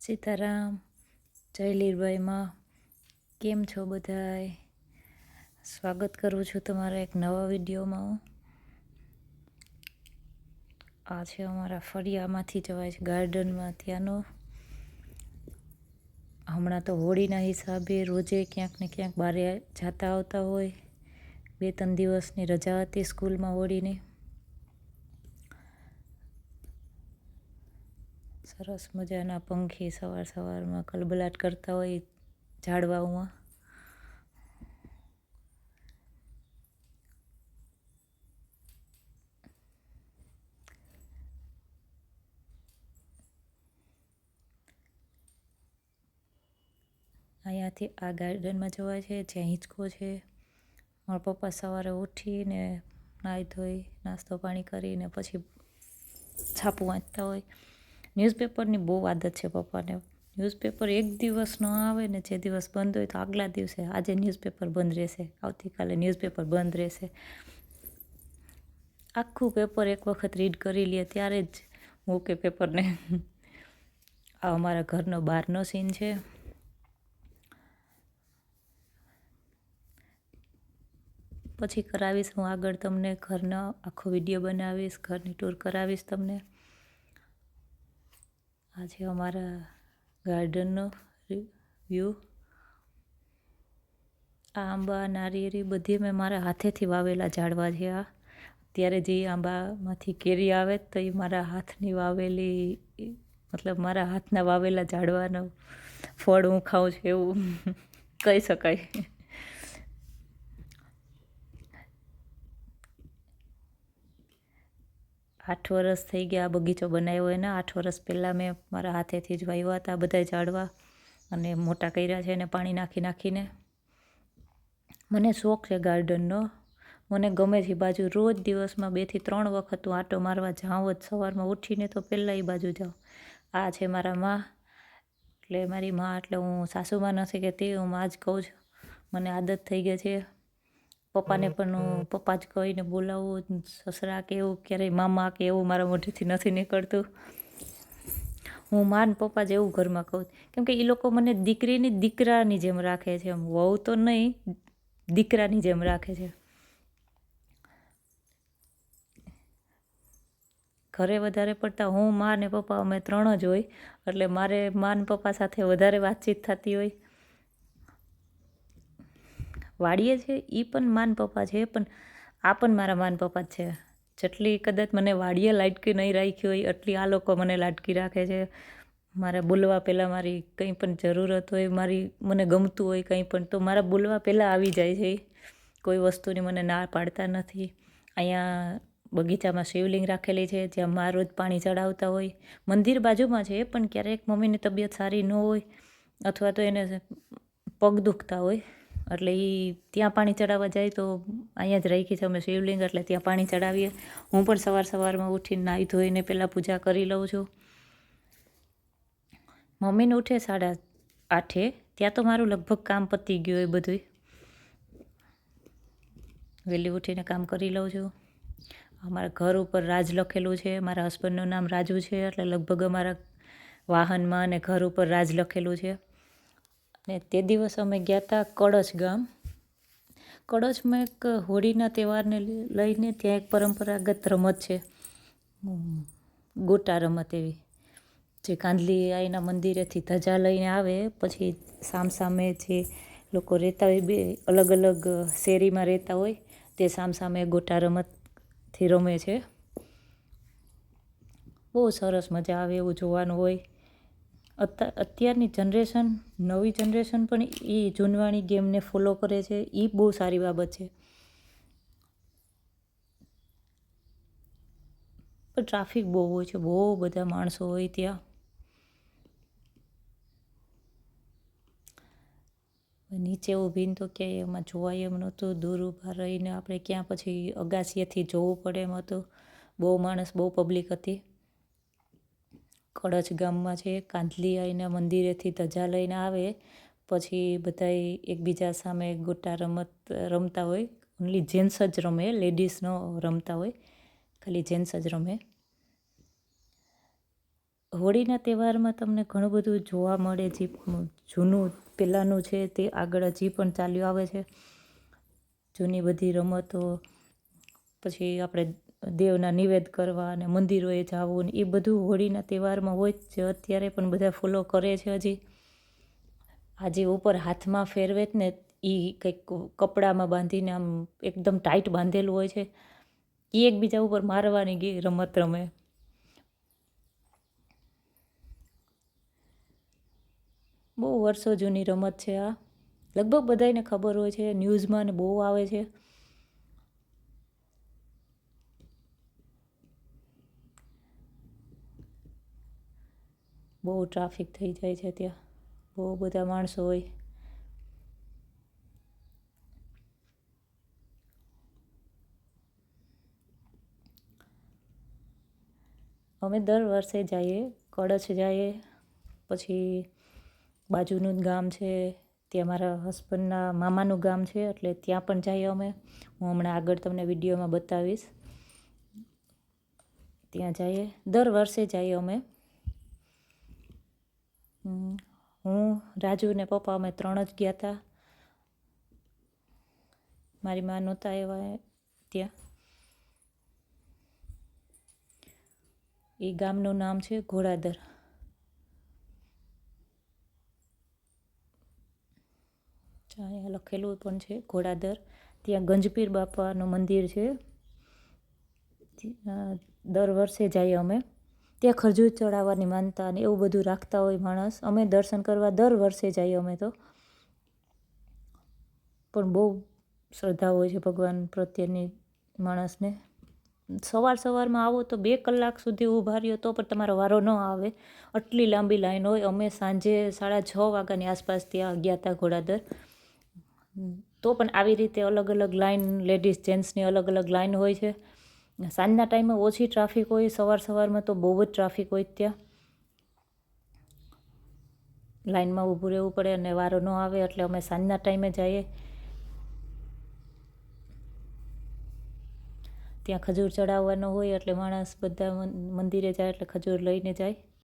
સીતારામ. જય લીરબાઈમાં. કેમ છો બધાય? સ્વાગત કરું છું તમારા એક નવા વિડીયોમાં. આ છે અમારા ફળિયામાંથી જવાય છે ગાર્ડનમાં ત્યાંનો. હમણાં તો હોળીના હિસાબે રોજે ક્યાંક ને ક્યાંક બહાર જતા આવતા હોય. 2-3 દિવસની રજા હતી સ્કૂલમાં હોળીની. સરસ મજાના પંખી સવારમાં કલબલાટ કરતા હોય ઝાડવાઓમાં. અહીંયાથી આ ગાર્ડનમાં જવાય છે જ્યાં હિંચકો છે. મારા પપ્પા સવારે ઉઠીને નાહી ધોઈ નાસ્તો પાણી કરીને પછી છાપું વાંચતા હોય. ન્યૂઝપેપરની બહુ આદત છે પપ્પાને. ન્યૂઝપેપર એક દિવસ ન આવે ને જે દિવસ બંધ હોય તો આગલા દિવસે આજે ન્યૂઝપેપર બંધ રહેશે, આવતીકાલે ન્યૂઝપેપર બંધ રહેશે. આખું પેપર એક વખત રીડ કરી લે ત્યારે જ મૂકે પેપરને. આ અમારા ઘરનો બહારનો સીન છે. પછી કરાવીશ હું આગળ તમને ઘરનો આખો વિડીયો બનાવીશ, ઘરની ટૂર કરાવીશ તમને. આ છે અમારા ગાર્ડનનો વ્યૂ. આ આંબા નારિયેળી બધી મેં મારા હાથેથી વાવેલા ઝાડવા છે. આ અત્યારે જે આંબામાંથી કેરી આવે તો એ મારા હાથની વાવેલી, મતલબ મારા હાથના વાવેલા ઝાડવાનો ફળ હું ખાઉં છું એવું કહી શકાય. 8 વર્ષ થઈ ગયા આ બગીચો બનાવ્યો એને. 8 વર્ષ પહેલાં મેં મારા હાથેથી જ વાવ્યા હતા બધા ઝાડવા અને મોટા કર્યા છે એને પાણી નાખીને. મને શોખ છે ગાર્ડનનો. મને ગમે છે બાજુ રોજ દિવસમાં 2 થી 3 વખત હું આંટો મારવા જાઉં જ. સવારમાં ઉઠીને તો પહેલાં એ બાજુ જાઉં. આ છે મારા માં. એટલે મારી માં એટલે હું સાસુમાં નથી કહેતી, હું માં જ કહું છું. મને આદત થઈ ગઈ છે. પપ્પાને પણ હું પપ્પા જ કહીને બોલાવું. સસરા કે એવું ક્યારેય મામા કે એવું મારા મોઢેથી નથી નીકળતું. હું માં ને પપ્પા જ એવું ઘરમાં કહું. કેમ કે એ લોકો મને દીકરાની જેમ રાખે છે. એમ વહુ તો નહીં, દીકરાની જેમ રાખે છે. ઘરે વધારે પડતા હું, માં ને પપ્પા અમે 3 જ હોય. એટલે મારે માં ને પપ્પા સાથે વધારે વાતચીત થતી હોય. વાડીએ છે એ પણ માં ને પપ્પા છે, પણ આ પણ મારા માં ને પપ્પા જ છે. જેટલી કદાચ મને વાડીએ લાડકી નહીં રાખી હોય એટલી આ લોકો મને લાડકી રાખે છે. મારા બોલવા પહેલાં મારી કંઈ પણ જરૂરત હોય, મને ગમતું હોય કંઈ પણ, તો મારા બોલવા પહેલાં આવી જાય છે. કોઈ વસ્તુની મને ના પાડતા નથી. અહીંયા બગીચામાં શિવલિંગ રાખેલી છે જ્યાં માં રોજ પાણી ચડાવતા હોય. મંદિર બાજુમાં છે, પણ ક્યારેક મમ્મીની તબિયત સારી ન હોય અથવા તો એને પગ દુખતા હોય એટલે એ ત્યાં પાણી ચડાવવા જાય તો અહીંયા જ રાખી છે અમે શિવલિંગ, એટલે ત્યાં પાણી ચડાવીએ. હું પણ સવારમાં ઉઠીને નાહી ધોઈને પહેલાં પૂજા કરી લઉં છું. મમ્મીને ઉઠે 8:30, ત્યાં તો મારું લગભગ કામ પતી ગયું હોય બધું. વહેલી ઉઠીને કામ કરી લઉં છું. અમારા ઘર ઉપર રાજ લખેલું છે. મારા હસબન્ડનું નામ રાજુ છે એટલે લગભગ અમારા વાહનમાં અને ઘર ઉપર રાજ લખેલું છે. અને તે દિવસ અમે ગયા હતા કળશ ગામ. કળશમાં એક હોળીના તહેવારને લઈને ત્યાં એક પરંપરાગત રમત છે, ગોટા રમત એવી, જે કાંધલી આઈના મંદિરેથી ધજા લઈને આવે પછી સામસામે જે લોકો રહેતા હોય, બે અલગ અલગ શેરીમાં રહેતા હોય, તે સામસામે ગોટા રમતથી રમે છે. બહુ સરસ મજા આવે એવું જોવાનું હોય. અત્યારની જનરેશન, નવી જનરેશન પણ એ જૂનવાણી ગેમને ફોલો કરે છે. એ બહુ સારી બાબત છે. પણ ટ્રાફિક બહુ હોય છે, બહુ બધા માણસો હોય ત્યાં. નીચે ઊભીને તો ક્યાંય એમાં જોવાય એમ નહોતું. દૂર ઊભા રહીને આપણે ક્યાં પછી અગાશીએથી જોવું પડે એમ હતું. બહુ માણસ, બહુ પબ્લિક હતી. કળશ ગામમાં છે. કાંધલી આઈના મંદિરેથી ધજા લઈને આવે પછી બધાય એકબીજા સામે ગોટા રમત રમતા હોય. ઓનલી જેન્ટ્સ જ રમે, લેડીઝ ન રમતા હોય, ખાલી જેન્ટ્સ જ રમે. હોળીના તહેવારમાં તમને ઘણું બધું જોવા મળે. જે જૂનું પહેલાંનું છે તે આગળ હજી પણ ચાલ્યું આવે છે. જૂની બધી રમતો, પછી આપણે દેવના નિવેદ કરવા અને મંદિરોએ જવું ને એ બધું હોળીના તહેવારમાં હોય જ છે. અત્યારે પણ બધા ફોલો કરે છે હજી. આજે ઉપર હાથમાં ફેરવે જ ને એ કંઈક કપડામાં બાંધીને આમ એકદમ ટાઈટ બાંધેલું હોય છે. એ એકબીજા ઉપર મારવાની રમત રમે. બહુ વર્ષો જૂની રમત છે આ. લગભગ બધાને ખબર હોય છે, ન્યૂઝમાં ને બહુ આવે છે. બહુ ટ્રાફિક થઈ જાય છે ત્યાં, બહુ બધા માણસો હોય. અમે દર વર્ષે જઈએ, કળશ જઈએ, પછી બાજુનું જ ગામ છે ત્યાં મારા હસબન્ડના મામાનું ગામ છે એટલે ત્યાં પણ જઈએ અમે. હું હમણાં આગળ તમને વિડીયોમાં બતાવીશ. ત્યાં જઈએ, દર વર્ષે જઈએ અમે. હું, રાજુ ને પપ્પા અમે 3 જ ગયા હતા. મારી મા નહોતા આવ્યા ત્યાં. એ ગામનું નામ છે ઘોડાદર. અહીંયા લખેલું પણ છે ઘોડાદર. ત્યાં ગંજપીર બાપાનું મંદિર છે. દર વર્ષે જઈએ અમે. ત્યાં ખજૂર ચડાવવાની માનતા અને એવું બધું રાખતા હોય માણસ. અમે દર્શન કરવા દર વર્ષે જઈએ અમે તો. પણ બહુ શ્રદ્ધા હોય છે ભગવાન પ્રત્યેની માણસને. સવારમાં આવો તો 2 કલાક સુધી ઊભા રહ્યો તો પણ તમારો વારો ન આવે, આટલી લાંબી લાઈન હોય. અમે સાંજે 6:30 વાગ્યાની આસપાસ ત્યાં ગયા હતા ઘોડાદર. તો પણ આવી રીતે અલગ અલગ લાઈન, લેડીઝ જેન્ટ્સની અલગ અલગ લાઈન હોય છે. સાંજના ટાઈમે ઓછી ટ્રાફિક હોય, સવારમાં તો બહુ જ ટ્રાફિક હોય ત્યાં. લાઈનમાં ઊભું રહેવું પડે અને વારો ન આવે એટલે અમે સાંજના ટાઈમે જઈએ. ત્યાં ખજૂર ચડાવવાનો હોય એટલે માણસ બધા મંદિરે જાય એટલે ખજૂર લઈને જાય.